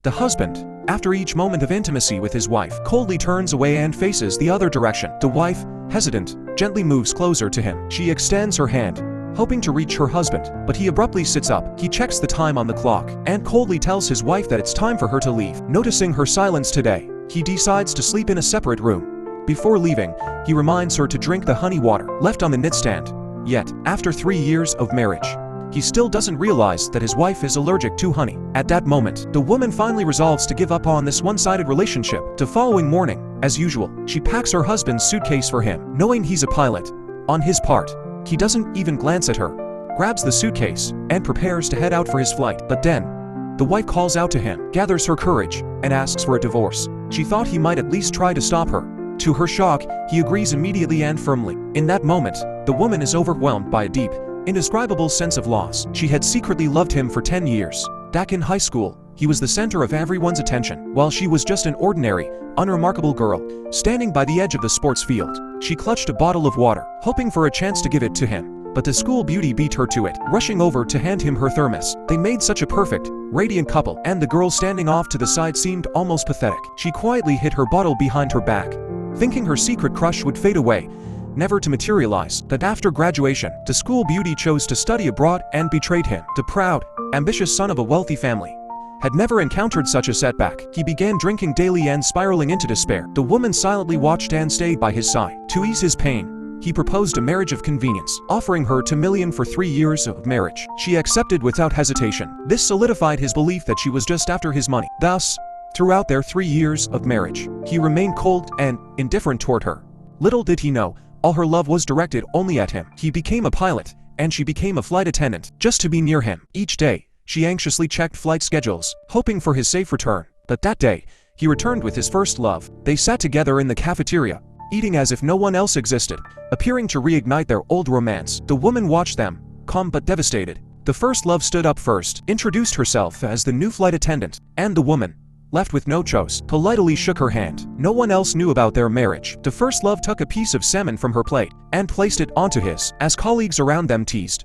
The husband, after each moment of intimacy with his wife, coldly turns away and faces the other direction. The wife, hesitant, gently moves closer to him. She extends her hand, hoping to reach her husband, but he abruptly sits up. He checks the time on the clock and coldly tells his wife that it's time for her to leave. Noticing her silence today, he decides to sleep in a separate room. Before leaving, he reminds her to drink the honey water left on the nightstand. Yet, after 3 years of marriage, he still doesn't realize that his wife is allergic to honey. At that moment, the woman finally resolves to give up on this one-sided relationship. The following morning, as usual, she packs her husband's suitcase for him, knowing he's a pilot. On his part, he doesn't even glance at her, grabs the suitcase, and prepares to head out for his flight. But then, the wife calls out to him, gathers her courage, and asks for a divorce. She thought he might at least try to stop her. To her shock, he agrees immediately and firmly. In that moment, the woman is overwhelmed by a deep, indescribable sense of loss. She had secretly loved him for 10 years. Back in high school, he was the center of everyone's attention, while she was just an ordinary, unremarkable girl, standing by the edge of the sports field. She clutched a bottle of water, hoping for a chance to give it to him, but the school beauty beat her to it, rushing over to hand him her thermos. They made such a perfect, radiant couple, and the girl standing off to the side seemed almost pathetic. She quietly hid her bottle behind her back, thinking her secret crush would fade away, never to materialize. That after graduation, the school beauty chose to study abroad and betrayed him. The proud, ambitious son of a wealthy family had never encountered such a setback. He began drinking daily and spiraling into despair. The woman silently watched and stayed by his side. To ease his pain, he proposed a marriage of convenience, offering her $2 million for 3 years of marriage. She accepted without hesitation. This solidified his belief that she was just after his money. Thus, throughout their 3 years of marriage, he remained cold and indifferent toward her. Little did he know, all her love was directed only at him. He became a pilot, and she became a flight attendant, just to be near him. Each day, she anxiously checked flight schedules, hoping for his safe return. But that day, he returned with his first love. They sat together in the cafeteria, eating as if no one else existed, appearing to reignite their old romance. The woman watched them, calm but devastated. The first love stood up first, introduced herself as the new flight attendant, and the woman, left with no choice, politely shook her hand. No one else knew about their marriage. The first love took a piece of salmon from her plate and placed it onto his, as colleagues around them teased.